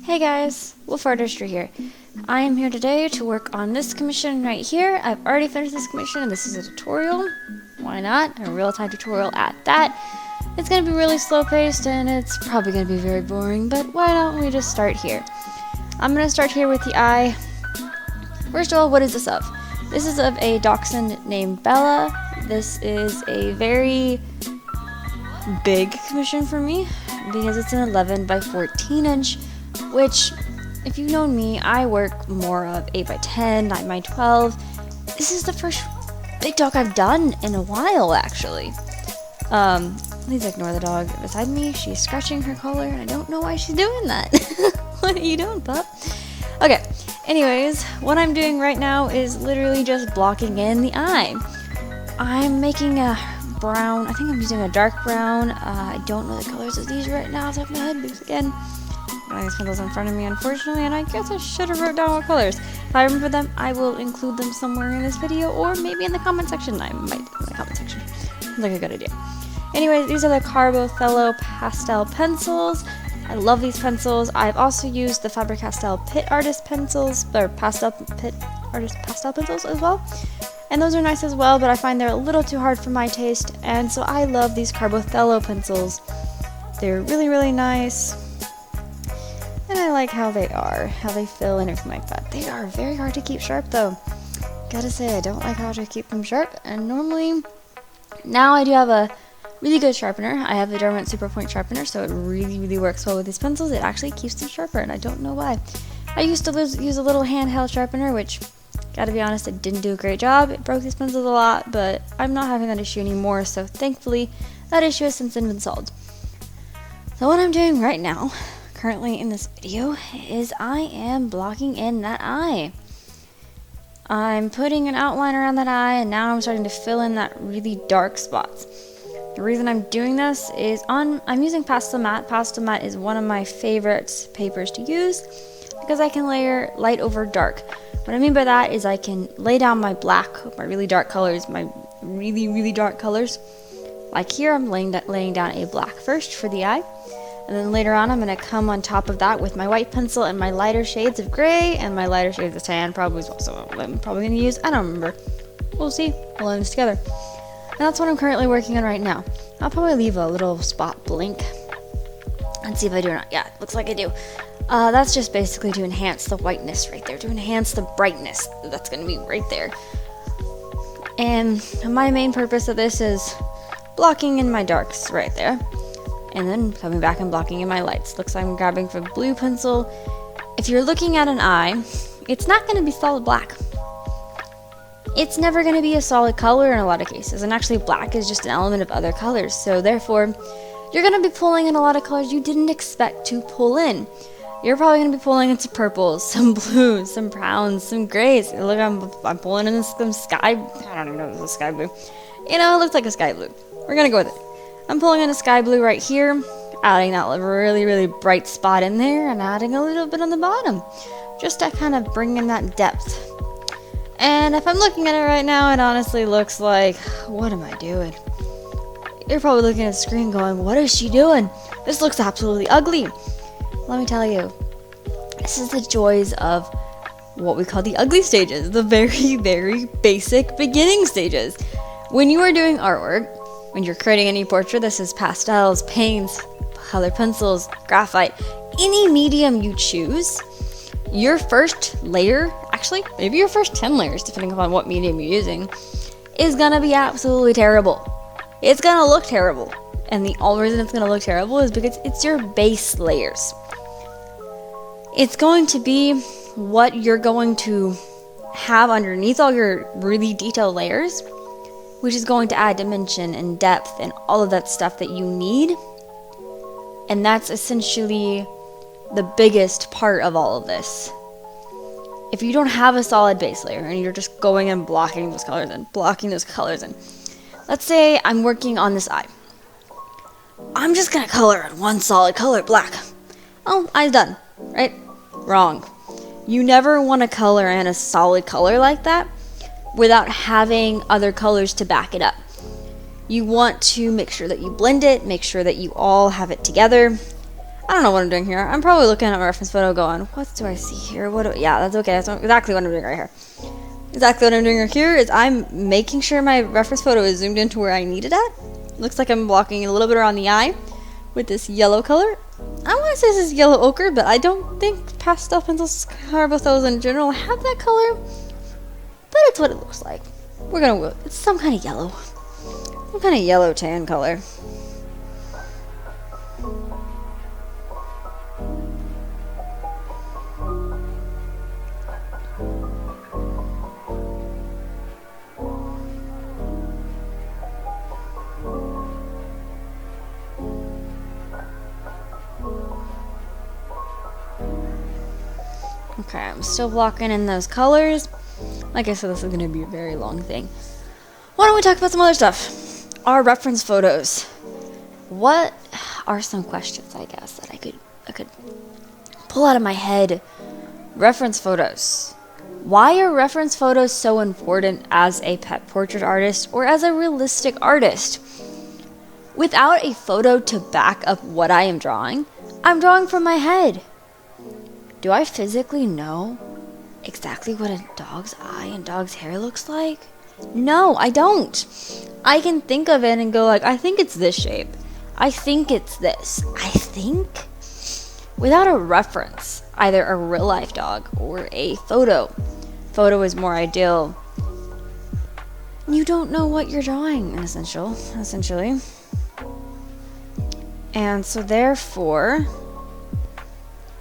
Hey guys, Wolf Artistry here. I am here today to work on this commission right here. I've already finished this commission and this is a tutorial. Why not? A real-time tutorial at that. It's going to be really slow-paced and it's probably going to be very boring, but why don't we just start here? I'm going to start here with the eye. First of all, what is this of? This is of a dachshund named Bella. This is a very big commission for me because it's an 11 by 14 inch, which, if you've known me, I work more of 8 by 10, 9 by 12. This is the first big dog I've done in a while, actually. Please ignore the dog beside me. She's scratching her collar, and I don't know why she's doing that. What are you doing, pup? Okay, anyways, what I'm doing right now is literally just blocking in the eye. I'm making a brown, I think I'm using a dark brown. I don't know the colors of these right now off the top of my head, because again, I have these pencils in front of me, unfortunately, and I guess I should have wrote down what colors. If I remember them, I will include them somewhere in this video, or maybe in the comment section. I might in the comment section. Sounds like a good idea. Anyways, these are the Carbothello pastel pencils. I love these pencils. I've also used the Faber-Castell Pit Artist pencils, or Pit Artist pastel pencils as well. And those are nice as well, but I find they're a little too hard for my taste, and so I love these Carbothello pencils. They're really, really nice. And I like how they are, how they feel and everything like that. They are very hard to keep sharp though. Gotta say, I don't like how to keep them sharp, and normally, now I do have a really good sharpener. I have the Derwent Super Point sharpener, so it really, really works well with these pencils. It actually keeps them sharper, and I don't know why. I used to use a little handheld sharpener, which, gotta be honest, it didn't do a great job. It broke these pencils a lot, but I'm not having that issue anymore, so thankfully, that issue has since then been solved. So what I'm doing right now, currently in this video, is I am blocking in that eye. I'm putting an outline around that eye, and now I'm starting to fill in that really dark spots. The reason I'm doing this is I'm using pastel matte. Pastel matte is one of my favorite papers to use because I can layer light over dark. What I mean by that is I can lay down my black, my really dark colors, my really, really dark colors. Like here, I'm laying down a black first for the eye. And then later on, I'm going to come on top of that with my white pencil and my lighter shades of gray and my lighter shades of tan, probably is also what I'm probably going to use. I don't remember. We'll see. We'll learn this together. And that's what I'm currently working on right now. I'll probably leave a little spot blank and see if I do or not. Yeah, looks like I do. That's just basically to enhance the whiteness right there, to enhance the brightness that's going to be right there. And my main purpose of this is blocking in my darks right there. And then coming back and blocking in my lights. Looks like I'm grabbing for blue pencil. If you're looking at an eye, it's not going to be solid black. It's never going to be a solid color in a lot of cases. And actually black is just an element of other colors. So therefore, you're going to be pulling in a lot of colors you didn't expect to pull in. You're probably going to be pulling in some purples, some blues, some browns, some grays. Look, I'm pulling in some sky, I don't even know if it's a sky blue. You know, it looks like a sky blue. We're going to go with it. I'm pulling in a sky blue right here, adding that really, really bright spot in there, and adding a little bit on the bottom, just to kind of bring in that depth. And if I'm looking at it right now, it honestly looks like, what am I doing? You're probably looking at the screen going, what is she doing? This looks absolutely ugly. Let me tell you, this is the joys of what we call the ugly stages, the very, very basic beginning stages. When you are doing artwork, when you're creating any portrait, this is pastels, paints, color pencils, graphite, any medium you choose, your first layer, actually, maybe your first 10 layers, depending upon what medium you're using, is gonna be absolutely terrible. It's gonna look terrible. And the only reason it's gonna look terrible is because it's your base layers. It's going to be what you're going to have underneath all your really detailed layers, which is going to add dimension and depth and all of that stuff that you need. And that's essentially the biggest part of all of this. If you don't have a solid base layer and you're just going and blocking those colors and blocking those colors in, let's say I'm working on this eye. I'm just gonna color in one solid color, black. Oh, eye's done, right? Wrong. You never want to color in a solid color like that without having other colors to back it up. You want to make sure that you blend it, make sure that you all have it together. I don't know what I'm doing here. I'm probably looking at my reference photo going, what do I see here? Yeah, that's okay. That's exactly what I'm doing right here. Exactly what I'm doing right here is I'm making sure my reference photo is zoomed into where I need it at. Looks like I'm blocking a little bit around the eye with this yellow color. I want to say this is yellow ochre, but I don't think pastel pencils, carbothos in general, have that color. But it's what it looks like. It's some kind of yellow. Some kind of yellow tan color. Okay, I'm still blocking in those colors. Like I said, this is going to be a very long thing. Why don't we talk about some other stuff? Our reference photos. What are some questions, I guess, that I could pull out of my head? Reference photos. Why are reference photos so important as a pet portrait artist or as a realistic artist? Without a photo to back up what I am drawing, I'm drawing from my head. Do I physically know exactly what a dog's eye and dog's hair looks like? No, I don't. I can think of it and go like, I think it's this shape. I think it's this. I think. Without a reference, either a real life dog or a photo. Photo is more ideal. You don't know what you're drawing, essentially. And so therefore,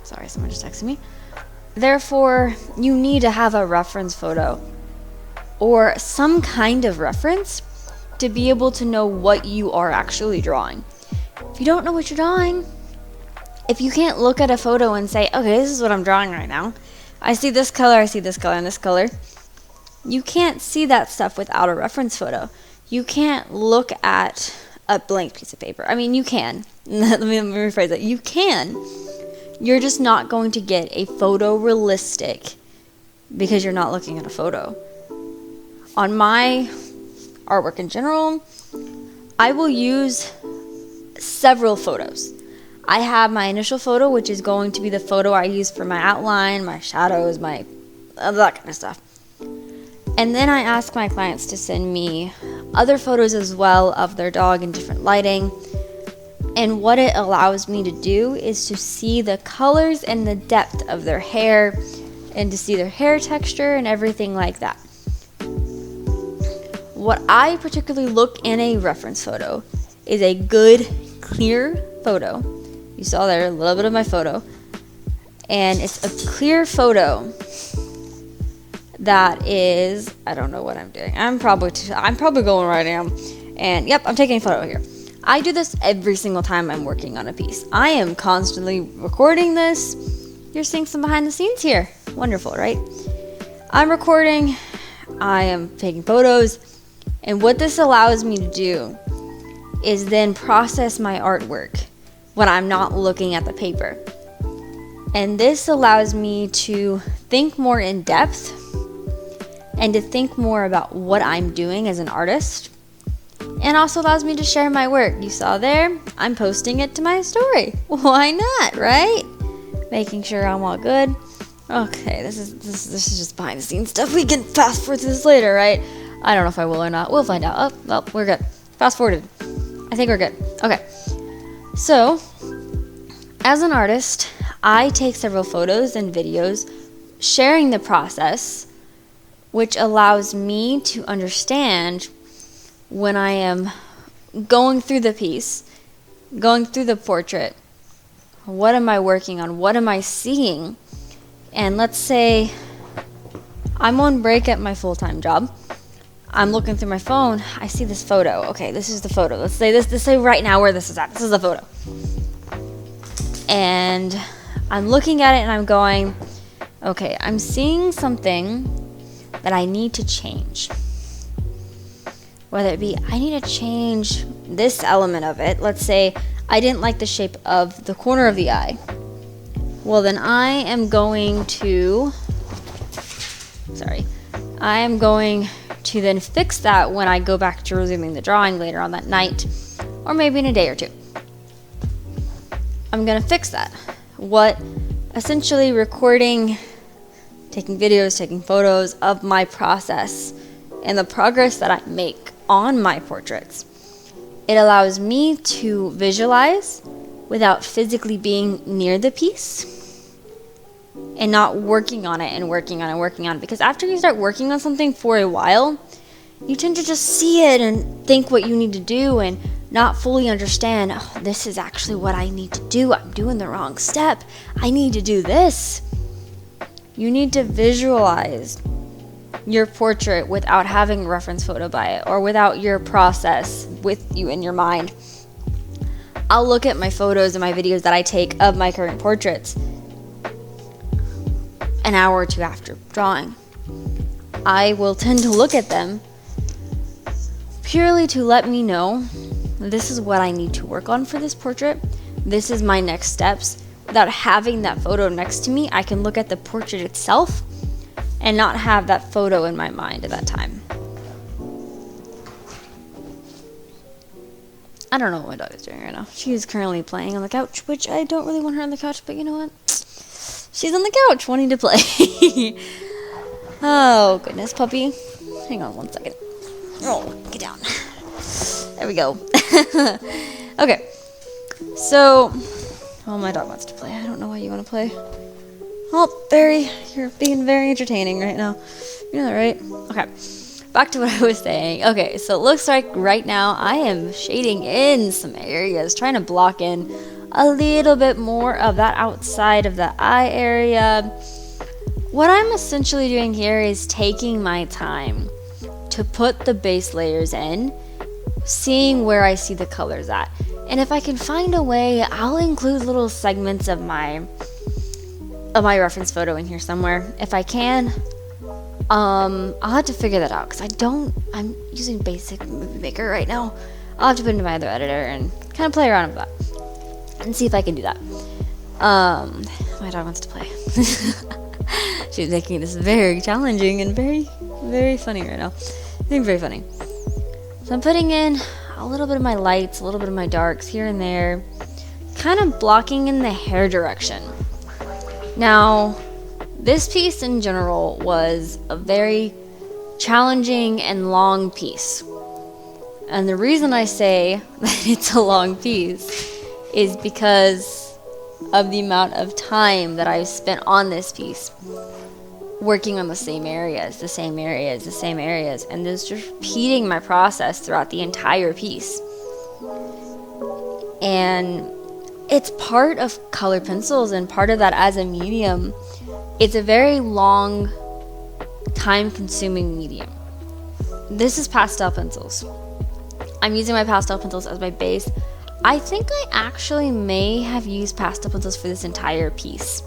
sorry, someone just texted me. Therefore, you need to have a reference photo or some kind of reference to be able to know what you are actually drawing. If you don't know what you're drawing, if you can't look at a photo and say, okay, this is what I'm drawing right now. I see this color, and this color. You can't see that stuff without a reference photo. You can't look at a blank piece of paper. I mean, you can. Let me rephrase that. You can. You're just not going to get a photo realistic because you're not looking at a photo. On my artwork in general, I will use several photos. I have my initial photo, which is going to be the photo I use for my outline, my shadows, that kind of stuff. And then I ask my clients to send me other photos as well of their dog in different lighting. And what it allows me to do is to see the colors and the depth of their hair and to see their hair texture and everything like that. What I particularly look in a reference photo is a good, clear photo. You saw there a little bit of my photo. And it's a clear photo that is, I don't know what I'm doing. I'm probably going right now. And yep, I'm taking a photo here. I do this every single time I'm working on a piece. I am constantly recording this. You're seeing some behind the scenes here. Wonderful, right? I'm recording. I am taking photos. And what this allows me to do is then process my artwork when I'm not looking at the paper. And this allows me to think more in depth and to think more about what I'm doing as an artist. And also allows me to share my work. You saw there, I'm posting it to my story. Why not, right? Making sure I'm all good. Okay, this is just behind the scenes stuff. We can fast forward to this later, right? I don't know if I will or not. We'll find out. Oh, well, we're good. Fast forwarded. I think we're good. Okay. So, as an artist, I take several photos and videos sharing the process, which allows me to understand when I am going through the piece, going through the portrait, what am I working on? What am I seeing? And let's say I'm on break at my full-time job. I'm looking through my phone. I see this photo. Okay, this is the photo. Let's say right now where this is at. This is the photo. And I'm looking at it and I'm going, okay, I'm seeing something that I need to change. Whether it be, I need to change this element of it. Let's say I didn't like the shape of the corner of the eye. Well, then I am going to then fix that when I go back to resuming the drawing later on that night, or maybe in a day or two. I'm gonna fix that. What essentially recording, taking videos, taking photos of my process and the progress that I make on my portraits. It allows me to visualize without physically being near the piece and not working on it and working on it. Because after you start working on something for a while, you tend to just see it and think what you need to do and not fully understand, oh, this is actually what I need to do. I'm doing the wrong step. I need to do this. You need to visualize your portrait without having a reference photo by it or without your process with you in your mind. I'll look at my photos and my videos that I take of my current portraits an hour or two after drawing. I will tend to look at them purely to let me know this is what I need to work on for this portrait. This is my next steps. Without having that photo next to me, I can look at the portrait itself and not have that photo in my mind at that time. I don't know what my dog is doing right now. She is currently playing on the couch, which I don't really want her on the couch, but you know what? She's on the couch wanting to play. Oh, goodness, puppy. Hang on one second. Oh, get down. There we go. Okay. So, oh, my dog wants to play. I don't know why you want to play. Oh, you're being very entertaining right now. You know that, right? Okay. Back to what I was saying. Okay, so it looks like right now I am shading in some areas, trying to block in a little bit more of that outside of the eye area. What I'm essentially doing here is taking my time to put the base layers in, seeing where I see the colors at. And if I can find a way, I'll include little segments of my reference photo in here somewhere. If I can, I'll have to figure that out because I'm using basic movie maker right now. I'll have to put it into my other editor and kind of play around with that and see if I can do that. My dog wants to play. She's making this very challenging and very, very funny right now. I think very funny. So I'm putting in a little bit of my lights, a little bit of my darks here and there, kind of blocking in the hair direction. Now, this piece in general was a very challenging and long piece. And the reason I say that it's a long piece is because of the amount of time that I've spent on this piece, working on the same areas, and just repeating my process throughout the entire piece. And it's part of color pencils and part of that as a medium. It's a very long, time-consuming medium. This is pastel pencils. I'm using my pastel pencils as my base. I think I actually may have used pastel pencils for this entire piece.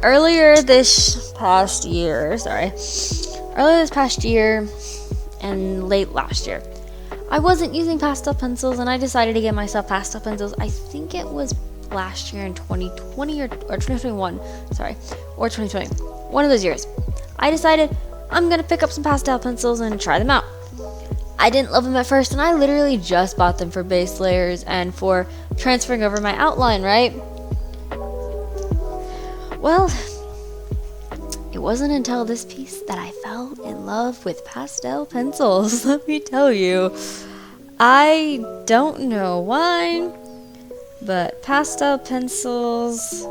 Earlier this past year and late last year, I wasn't using pastel pencils and I decided to get myself pastel pencils. I think it was last year in 2020 or 2021, or 2020, one of those years. I decided I'm gonna pick up some pastel pencils and try them out. I didn't love them at first and I literally just bought them for base layers and for transferring over my outline, right? Well, it wasn't until this piece that I fell in love with pastel pencils, let me tell you. I don't know why, but pastel pencils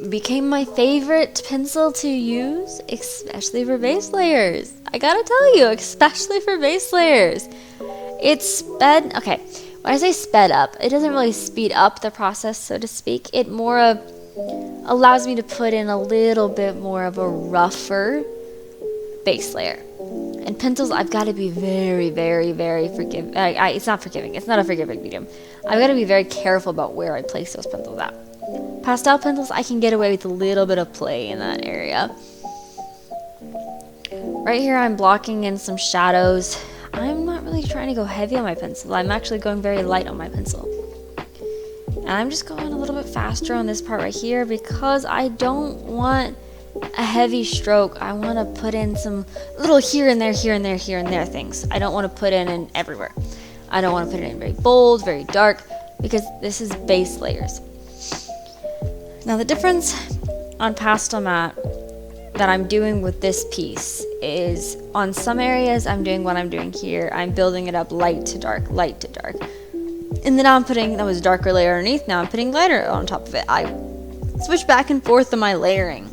became my favorite pencil to use, especially for base layers. I gotta tell you, especially for base layers. Okay, when I say sped up, it doesn't really speed up the process, so to speak. It more allows me to put in a little bit more of a rougher base layer. And pencils, I've got to be very, very, very forgiving. It's not forgiving. It's not a forgiving medium. I've got to be very careful about where I place those pencils at. Pastel pencils, I can get away with a little bit of play in that area. Right here, I'm blocking in some shadows. I'm not really trying to go heavy on my pencil. I'm actually going very light on my pencil. And I'm just going a little bit faster on this part right here because I don't want a heavy stroke. I want to put in some little here and there things. I don't want to put in everywhere. I don't want to put it in very bold, very dark, because this is base layers. Now the difference on pastel matte that I'm doing with this piece is on some areas I'm doing what I'm doing here. I'm building it up light to dark, light to dark. And then now I'm putting, that was a darker layer underneath, now I'm putting lighter on top of it. I switch back and forth on my layering.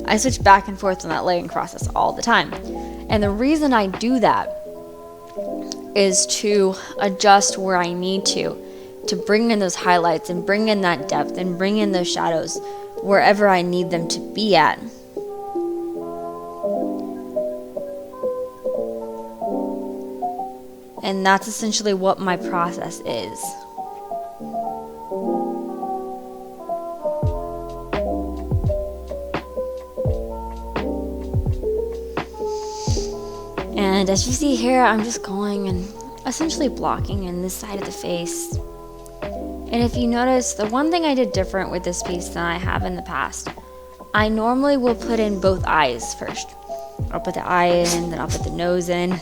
I switch back and forth on that layering process all the time. And the reason I do that is to adjust where I need to bring in those highlights and bring in that depth and bring in those shadows wherever I need them to be at. And that's essentially what my process is. And as you see here, I'm just going and essentially blocking in this side of the face. And if you notice, the one thing I did different with this piece than I have in the past, I normally will put in both eyes first. I'll put the eye in, then I'll put the nose in.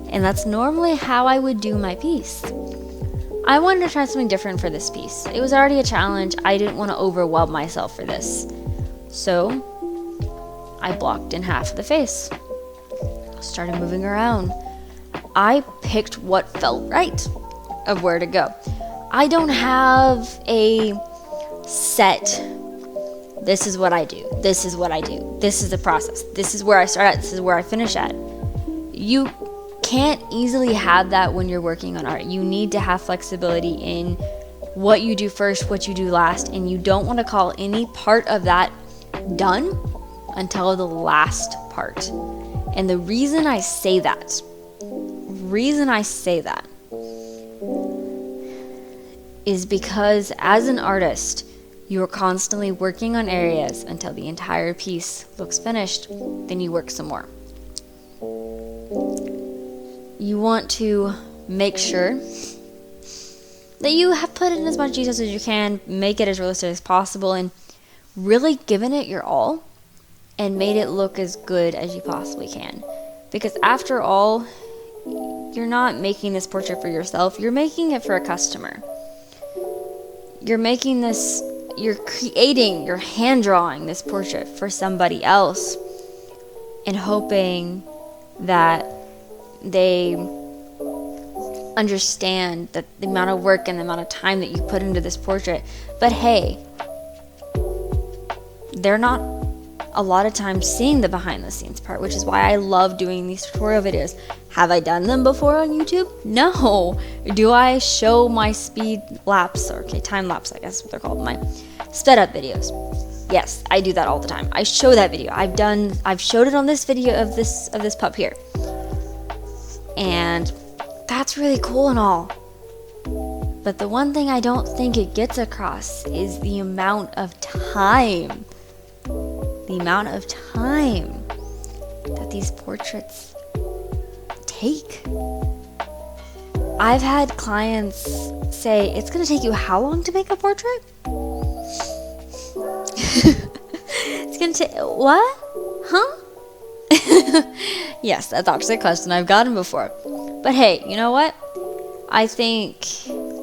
And that's normally how I would do my piece. I wanted to try something different for this piece. It was already a challenge. I didn't want to overwhelm myself for this. So I blocked in half of the face. Started moving around. I picked what felt right of where to go. I don't have a set, this is what I do, this is what I do, this is the process, this is where I start at, this is where I finish at. You can't easily have that when you're working on art. You need to have flexibility in what you do first, what you do last, and you don't want to call any part of that done until the last part. And the reason I say that is because as an artist, you're constantly working on areas until the entire piece looks finished, then you work some more. You want to make sure that you have put in as much details as you can, make it as realistic as possible, and really given it your all and made it look as good as you possibly can. Because after all, you're not making this portrait for yourself, you're making it for a customer. You're making this, you're creating, you're hand drawing this portrait for somebody else and hoping that they understand that the amount of work and the amount of time that you put into this portrait. But hey, they're not a lot of times seeing the behind the scenes part, which is why I love doing these tutorial videos. Have I done them before on YouTube? No. Do I show my speed lapse, or time lapse, I guess is what they're called, my sped up videos? Yes, I do that all the time. I show that video. I've showed it on this video of this pup here. And that's really cool and all. But the one thing I don't think it gets across is the amount of time. The amount of time that these portraits take. I've had clients say, it's going to take you how long to make a portrait? It's going to take, what? Huh? Yes, that's actually a question I've gotten before. But hey, you know what? I think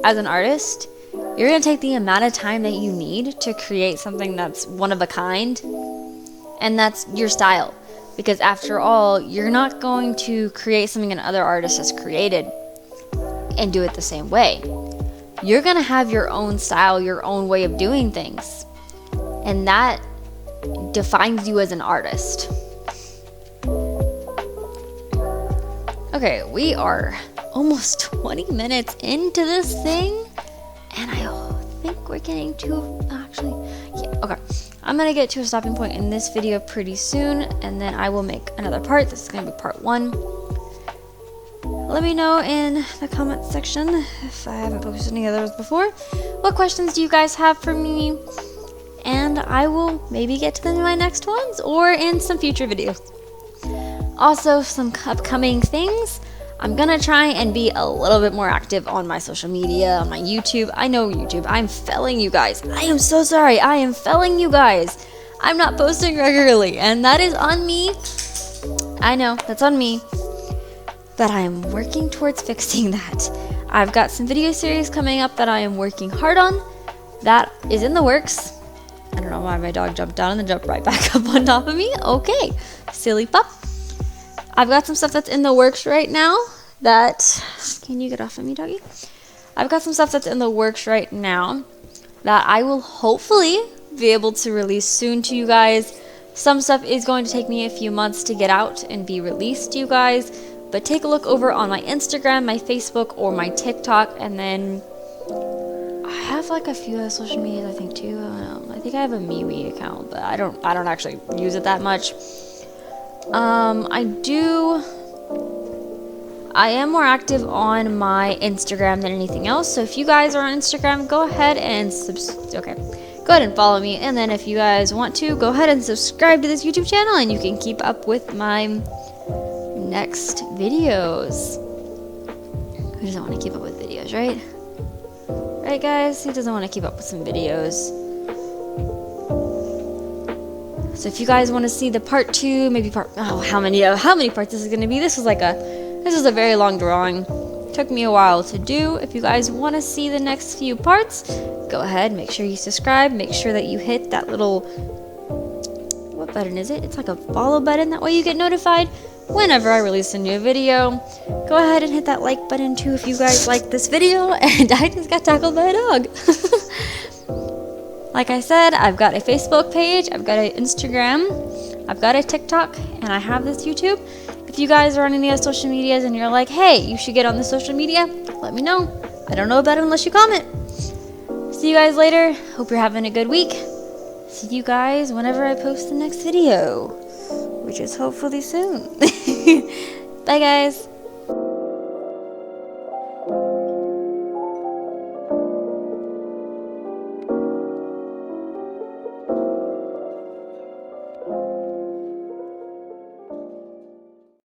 as an artist, you're going to take the amount of time that you need to create something that's one of a kind, and that's your style. Because after all, you're not going to create something another artist has created and do it the same way. You're going to have your own style, your own way of doing things. And that defines you as an artist. Okay, we are almost 20 minutes into this thing, and I think we're getting to, okay. I'm going to get to a stopping point in this video pretty soon, and then I will make another part. This is going to be part 1. Let me know in the comment section, if I haven't posted any others before, what questions do you guys have for me, and I will maybe get to them in my next ones or in some future videos. Also, some upcoming things. I'm gonna try and be a little bit more active on my social media, on my YouTube. I know YouTube, I'm failing you guys. I am so sorry, I am failing you guys. I'm not posting regularly, and that is on me. I know, that's on me. but I am working towards fixing that. I've got some video series coming up that I am working hard on. That is in the works. I don't know why my dog jumped down and then jumped right back up on top of me. Okay, silly pup. I've got some stuff that's in the works right now that... Can you get off of me, doggy? I've got some stuff that's in the works right now that I will hopefully be able to release soon to you guys. Some stuff is going to take me a few months to get out and be released to you guys, but take a look over on my Instagram, my Facebook, or my TikTok, and then I have like a few other social medias, I think, too. I think I have a MeWe account, but I don't actually use it that much. I am more active on my Instagram than anything else, so if you guys are on Instagram, go ahead and go ahead and follow me, and then if you guys want to, go ahead and subscribe to this YouTube channel, and you can keep up with my next videos. Who doesn't want to keep up with videos, right? Right, guys? Who doesn't want to keep up with some videos? So if you guys want to see the part 2, maybe how many parts this is going to be? This is a very long drawing. Took me a while to do. If you guys want to see the next few parts, go ahead, make sure you subscribe, make sure that you hit that little, what button is it? It's like a follow button, that way you get notified whenever I release a new video. Go ahead and hit that like button too if you guys like this video. And I just got tackled by a dog. Like I said, I've got a Facebook page, I've got an Instagram, I've got a TikTok, and I have this YouTube. If you guys are on any of the social medias and you're like, hey, you should get on the social media, let me know. I don't know about it unless you comment. See you guys later. Hope you're having a good week. See you guys whenever I post the next video, which is hopefully soon. Bye, guys.